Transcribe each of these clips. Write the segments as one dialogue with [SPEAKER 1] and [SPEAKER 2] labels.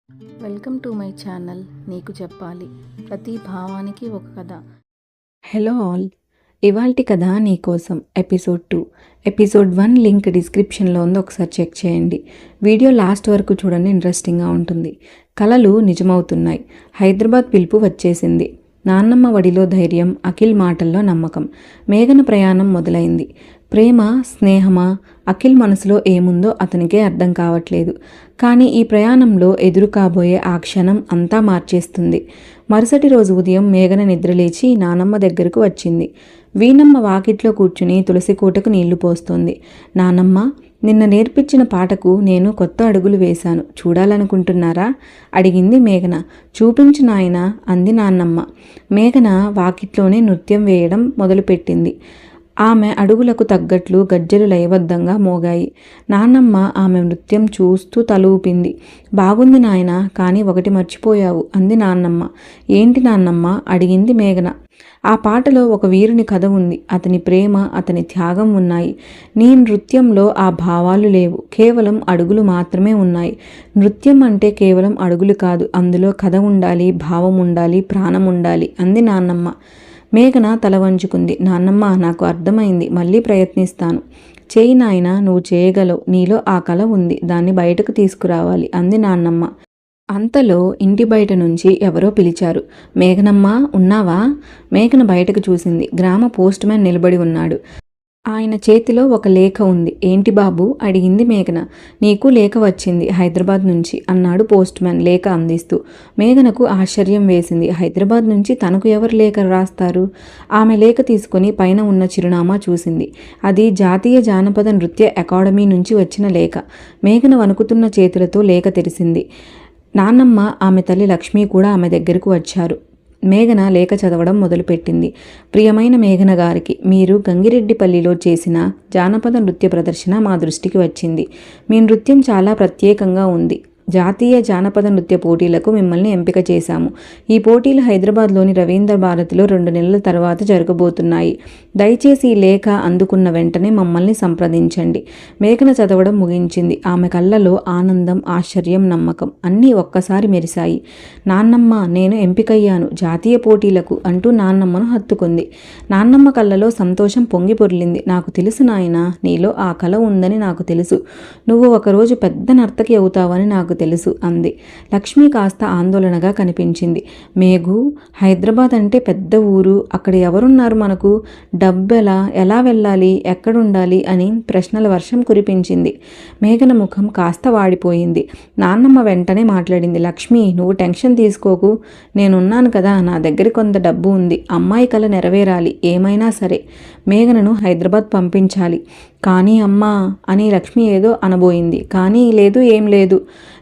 [SPEAKER 1] Welcome to my channel. నీకు చెప్పాలి, ప్రతి భావానికి ఒక కథ.
[SPEAKER 2] హలో ఆల్, ఇవాల్టి కథ నీకోసం ఎపిసోడ్ 2. ఎపిసోడ్ 1 లింక్ డిస్క్రిప్షన్లో ఉంది, ఒకసారి చెక్ చేయండి. వీడియో లాస్ట్ వరకు చూడండి, ఇంట్రెస్టింగ్గా ఉంటుంది. కలలు నిజమవుతున్నాయి. హైదరాబాద్ పిలుపు వచ్చేసింది. నాన్నమ్మ వడిలో ధైర్యం, అఖిల్ మాటల్లో నమ్మకం. మేఘన ప్రయాణం మొదలైంది. ప్రేమ, స్నేహమా? అఖిల్ మనసులో ఏముందో అతనికే అర్థం కావట్లేదు. కానీ ఈ ప్రయాణంలో ఎదురు కాబోయే ఆ క్షణం అంతా మార్చేస్తుంది. మరుసటి రోజు ఉదయం మేఘన నిద్రలేచి నానమ్మ దగ్గరకు వచ్చింది. వీణమ్మ వాకిట్లో కూర్చుని తులసి కోటకు నీళ్లు పోస్తోంది. నానమ్మ, నిన్న నేర్పించిన పాటకు నేను కొత్త అడుగులు వేశాను, చూడాలనుకుంటున్నారా? అడిగింది మేఘన. చూపించు నాయనా, అంది నాన్నమ్మ. మేఘన వాకిట్లోనే నృత్యం వేయడం మొదలుపెట్టింది. ఆమె అడుగులకు తగ్గట్లు గజ్జెలు లయబద్ధంగా మోగాయి. నాన్నమ్మ ఆమె నృత్యం చూస్తూ తల ఊపింది. బాగుంది నాయన, కానీ ఒకటి మర్చిపోయావు, అంది నాన్నమ్మ. ఏంటి నాన్నమ్మ? అడిగింది మేఘన. ఆ పాటలో ఒక వీరుని కథ ఉంది. అతని ప్రేమ, అతని త్యాగం ఉన్నాయి. నీ నృత్యంలో ఆ భావాలు లేవు, కేవలం అడుగులు మాత్రమే ఉన్నాయి. నృత్యం అంటే కేవలం అడుగులు కాదు, అందులో కథ ఉండాలి, భావం ఉండాలి, ప్రాణం ఉండాలి, అంది నాన్నమ్మ. మేఘన తల వంచుకుంది. నాన్నమ్మ, నాకు అర్థమైంది, మళ్ళీ ప్రయత్నిస్తాను. చేయి నాయనా, నువ్వు చేయగలవు. నీలో ఆ కళ ఉంది, దాన్ని బయటకు తీసుకురావాలి, అంది నాన్నమ్మ. అంతలో ఇంటి బయట నుంచి ఎవరో పిలిచారు. మేఘనమ్మ, ఉన్నావా? మేఘన బయటకు చూసింది. గ్రామ పోస్ట్ మ్యాన్ నిలబడి ఉన్నాడు. ఆయన చేతిలో ఒక లేఖ ఉంది. ఏంటి బాబు? అడిగింది మేఘన. నీకు లేఖ వచ్చింది హైదరాబాద్ నుంచి, అన్నాడు పోస్ట్ మ్యాన్ లేఖ అందిస్తూ. మేఘనకు ఆశ్చర్యం వేసింది. హైదరాబాద్ నుంచి తనకు ఎవరు లేఖ రాస్తారు? ఆమె లేఖ తీసుకుని పైన ఉన్న చిరునామా చూసింది. అది జాతీయ జానపద నృత్య అకాడమీ నుంచి వచ్చిన లేఖ. మేఘన వణుకుతున్న చేతులతో లేఖ తెరిసింది. నాన్నమ్మ, ఆమె తల్లి లక్ష్మి కూడా ఆమె దగ్గరకు వచ్చారు. మేఘన లేఖ చదవడం మొదలుపెట్టింది. ప్రియమైన మేఘన గారికి, మీరు గంగిరెడ్డిపల్లిలో చేసిన జానపద నృత్య ప్రదర్శన మా దృష్టికి వచ్చింది. మీ నృత్యం చాలా ప్రత్యేకంగా ఉంది. జాతీయ జానపద నృత్య పోటీలకు మిమ్మల్ని ఎంపిక చేశాము. ఈ పోటీలు హైదరాబాద్లోని రవీంద్ర భారతిలో 2 నెలల తర్వాత జరగబోతున్నాయి. దయచేసి ఈ లేఖ అందుకున్న వెంటనే మమ్మల్ని సంప్రదించండి. మేఘన చదవడం ముగించింది. ఆమె కళ్ళలో ఆనందం, ఆశ్చర్యం, నమ్మకం అన్నీ ఒక్కసారి మెరిశాయి. నాన్నమ్మ, నేను ఎంపికయ్యాను జాతీయ పోటీలకు, అంటూ నాన్నమ్మను హత్తుకుంది. నాన్నమ్మ కళ్ళలో సంతోషం పొంగి పొర్లింది. నాకు తెలుసు నాయనా, నీలో ఆ కళ ఉందని నాకు తెలుసు. నువ్వు ఒకరోజు పెద్ద నర్తకి అవుతావని నాకు తెలుసు, అంది. లక్ష్మి కాస్త ఆందోళనగా కనిపించింది. మేఘు, హైదరాబాద్ అంటే పెద్ద ఊరు, అక్కడ ఎవరున్నారు మనకు? డబ్బెలా, ఎలా వెళ్ళాలి, ఎక్కడుండాలి అని ప్రశ్నల వర్షం కురిపించింది. మేఘన ముఖం కాస్త వాడిపోయింది. నాన్నమ్మ వెంటనే మాట్లాడింది. లక్ష్మి, నువ్వు టెన్షన్ తీసుకోకు, నేనున్నాను కదా, నా దగ్గర కొంత డబ్బు ఉంది. అమ్మాయి కల నెరవేరాలి, ఏమైనా సరే. మేఘనను హైదరాబాద్ పంపించాలి. కానీ అమ్మా అని లక్ష్మి ఏదో అనబోయింది. కానీ లేదు, ఏం లేదు,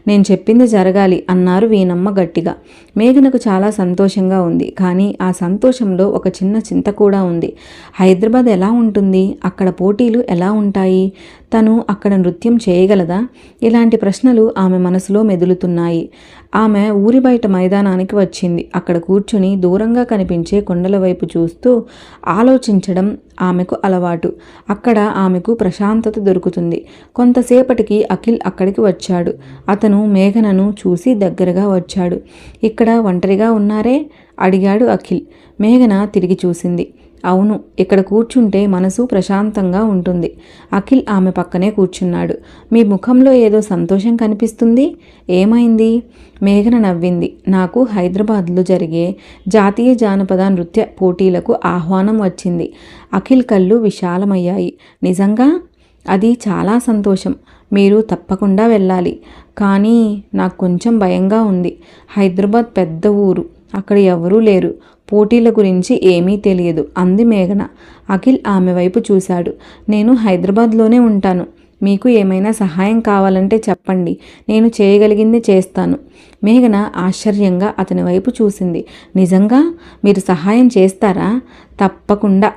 [SPEAKER 2] నేను చెప్పింది జరగాలి, అన్నారు వీణమ్మ గట్టిగా. మేఘనకు చాలా సంతోషంగా ఉంది. కానీ ఆ సంతోషంలో ఒక చిన్న చింత కూడా ఉంది. హైదరాబాద్ ఎలా ఉంటుంది? అక్కడ పోటీలు ఎలా ఉంటాయి? తను అక్కడ నృత్యం చేయగలదా? ఇలాంటి ప్రశ్నలు ఆమె మనసులో మెదులుతున్నాయి. ఆమె ఊరి బయట మైదానానికి వచ్చింది. అక్కడ కూర్చుని దూరంగా కనిపించే కొండల వైపు చూస్తూ ఆలోచించడం ఆమెకు అలవాటు. అక్కడ ఆమెకు ప్రశాంతత దొరుకుతుంది. కొంతసేపటికి అఖిల్ అక్కడికి వచ్చాడు. అతను మేఘనను చూసి దగ్గరగా వచ్చాడు. ఇక్కడ ఒంటరిగా ఉన్నారే? అడిగాడు అఖిల్. మేఘన తిరిగి చూసింది. అవును, ఇక్కడ కూర్చుంటే మనసు ప్రశాంతంగా ఉంటుంది. అఖిల్ ఆమె పక్కనే కూర్చున్నాడు. మీ ముఖంలో ఏదో సంతోషం కనిపిస్తుంది, ఏమైంది? మేఘన నవ్వింది. నాకు హైదరాబాద్లో జరిగే జాతీయ జానపద నృత్య పోటీలకు ఆహ్వానం వచ్చింది. అఖిల్ కళ్ళు విశాలమయ్యాయి. నిజంగా? అది చాలా సంతోషం. మీరు తప్పకుండా వెళ్ళాలి. కానీ నాకు కొంచెం భయంగా ఉంది. హైదరాబాద్ పెద్ద ఊరు, అక్కడ ఎవరూ లేరు, పోటీల గురించి ఏమీ తెలియదు, అంది మేఘన. అఖిల్ ఆమె వైపు చూశాడు. నేను హైదరాబాద్లోనే ఉంటాను. మీకు ఏమైనా సహాయం కావాలంటే చెప్పండి, నేను చేయగలిగింది చేస్తాను. మేఘన ఆశ్చర్యంగా అతని వైపు చూసింది. నిజంగా? మీరు సహాయం చేస్తారా? తప్పకుండా.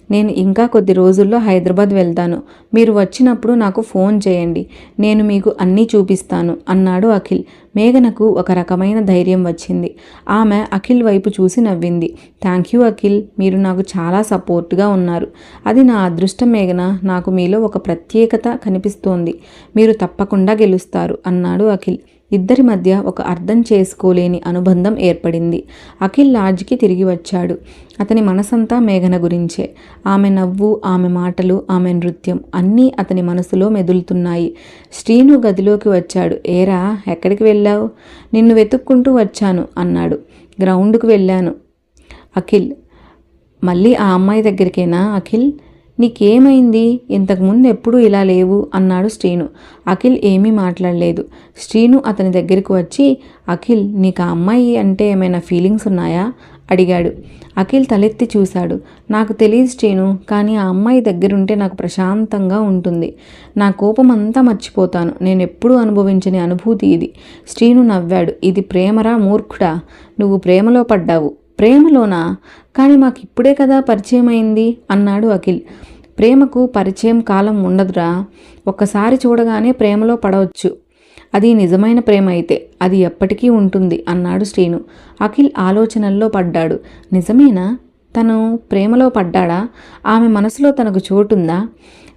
[SPEAKER 2] నేను ఇంకా కొద్ది రోజుల్లో హైదరాబాద్ వెళ్తాను. మీరు వచ్చినప్పుడు నాకు ఫోన్ చేయండి, నేను మీకు అన్నీ చూపిస్తాను, అన్నాడు అఖిల్. మేఘనకు ఒక రకమైన ధైర్యం వచ్చింది. ఆమె అఖిల్ వైపు చూసి నవ్వింది. థ్యాంక్ యూ అఖిల్, మీరు నాకు చాలా సపోర్ట్గా ఉన్నారు. అది నా అదృష్టం మేఘన, నాకు మీలో ఒక ప్రత్యేకత కనిపిస్తోంది. మీరు తప్పకుండా గెలుస్తారు, అన్నాడు అఖిల్. ఇద్దరి మధ్య ఒక అర్థం చేసుకోలేని అనుబంధం ఏర్పడింది. అఖిల్ లాడ్జ్కి తిరిగి వచ్చాడు. అతని మనసంతా మేఘన గురించే. ఆమె నవ్వు, ఆమె మాటలు, ఆమె నృత్యం అన్నీ అతని మనసులో మెదులుతున్నాయి. శ్రీను గదిలోకి వచ్చాడు. ఏరా, ఎక్కడికి వెళ్ళావు? నిన్ను వెతుక్కుంటూ వచ్చాను అన్నాడు. గ్రౌండ్కు వెళ్ళాను. అఖిల్, మళ్ళీ ఆ అమ్మాయి దగ్గరికేనా? అఖిల్, నీకేమైంది? ఇంతకుముందు ఎప్పుడూ ఇలా లేవు అన్నాడు శ్రీను. అఖిల్ ఏమీ మాట్లాడలేదు. శ్రీను అతని దగ్గరికి వచ్చి, అఖిల్, నీకు ఆ అమ్మాయి అంటే ఏమైనా ఫీలింగ్స్ ఉన్నాయా అడిగాడు. అఖిల్ తలెత్తి చూశాడు. నాకు తెలియదు శ్రీను, కానీ ఆ అమ్మాయి దగ్గరుంటే నాకు ప్రశాంతంగా ఉంటుంది. నా కోపం అంతా మర్చిపోతాను. నేను ఎప్పుడూ అనుభవించని అనుభూతి ఇది. శ్రీను నవ్వాడు. ఇది ప్రేమరా మూర్ఖుడా? నువ్వు ప్రేమలో పడ్డావు. ప్రేమలోనా? కానీ మాకు ఇప్పుడే కదా పరిచయం అయింది అన్నాడు అఖిల్. ప్రేమకు పరిచయం కాలం ఉండదురా. ఒక్కసారి చూడగానే ప్రేమలో పడవచ్చు. అది నిజమైన ప్రేమ అయితే అది ఎప్పటికీ ఉంటుంది అన్నాడు శ్రీను. అఖిల్ ఆలోచనల్లో పడ్డాడు. నిజమేనా? తను ప్రేమలో పడ్డాడా? ఆమె మనసులో తనకు చోటుందా?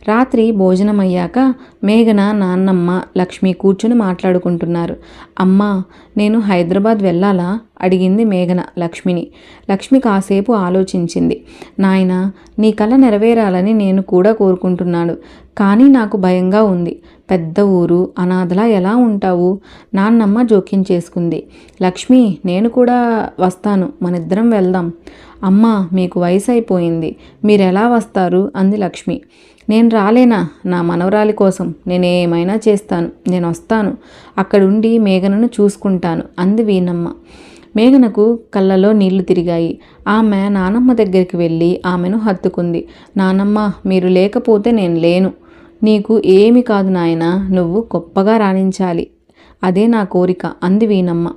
[SPEAKER 2] రాత్రి భోజనం అయ్యాక మేఘన, నాన్నమ్మ, లక్ష్మి కూర్చుని మాట్లాడుకుంటున్నారు. అమ్మా, నేను హైదరాబాద్ వెళ్ళాలా అడిగింది మేఘన లక్ష్మిని. లక్ష్మి కాసేపు ఆలోచించింది. నాయనా, నీ కల నెరవేరాలని నేను కూడా కోరుకుంటున్నాను. కానీ నాకు భయంగా ఉంది. పెద్ద ఊరు, అనాథలా ఎలా ఉంటావు? నాన్నమ్మ జోక్యం చేసుకుంది. లక్ష్మి, నేను కూడా వస్తాను, మనిద్దరం వెళ్దాం. అమ్మా, మీకు వయసు అయిపోయింది, మీరెలా వస్తారు అంది లక్ష్మి. నేను రాలేనా? నా మనవరాలి కోసం నేనేమైనా చేస్తాను. నేను వస్తాను. అక్కడుండి మేఘనను చూసుకుంటాను అంది వీణమ్మ. మేఘనకు కళ్ళలో నీళ్లు తిరిగాయి. ఆమె నానమ్మ దగ్గరికి వెళ్ళి ఆమెను హత్తుకుంది. నానమ్మ, మీరు లేకపోతే నేను లేను. నీకు ఏమి కాదు నాయనా, నువ్వు గొప్పగా రాణించాలి. అదే నా కోరిక అంది వీణమ్మ.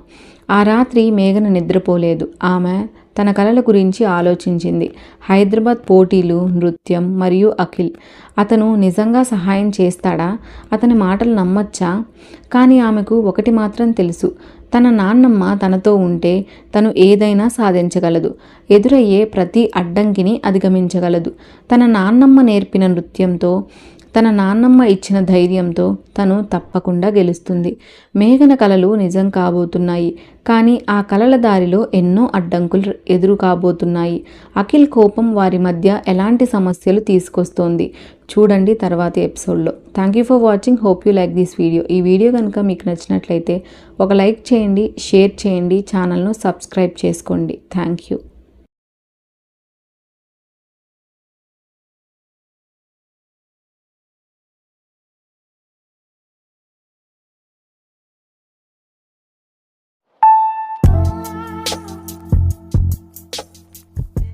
[SPEAKER 2] ఆ రాత్రి మేఘన నిద్రపోలేదు. ఆమె తన కలల గురించి ఆలోచించింది. హైదరాబాద్ పోటీలు, నృత్యం మరియు అఖిల్. అతను నిజంగా సహాయం చేస్తాడా? అతని మాటలు నమ్మచ్చా? కానీ ఆమెకు ఒకటి మాత్రం తెలుసు. తన నాన్నమ్మ తనతో ఉంటే తను ఏదైనా సాధించగలదు. ఎదురయ్యే ప్రతి అడ్డంకిని అధిగమించగలదు. తన నాన్నమ్మ నేర్పిన నృత్యంతో, తన నాన్నమ్మ ఇచ్చిన ధైర్యంతో తను తప్పకుండా గెలుస్తుంది. మేఘన కలలు నిజం కాబోతున్నాయి. కానీ ఆ కలల దారిలో ఎన్నో అడ్డంకులు ఎదురు కాబోతున్నాయి. అఖిల్ కోపం వారి మధ్య ఎలాంటి సమస్యలు తీసుకొస్తోంది చూడండి తర్వాతి ఎపిసోడ్లో. Thank you for watching. Hope you like this video. ఈ వీడియో కనుక మీకు నచ్చినట్లయితే ఒక లైక్ చేయండి, షేర్ చేయండి, ఛానల్ను సబ్స్క్రైబ్ చేసుకోండి. Thank you.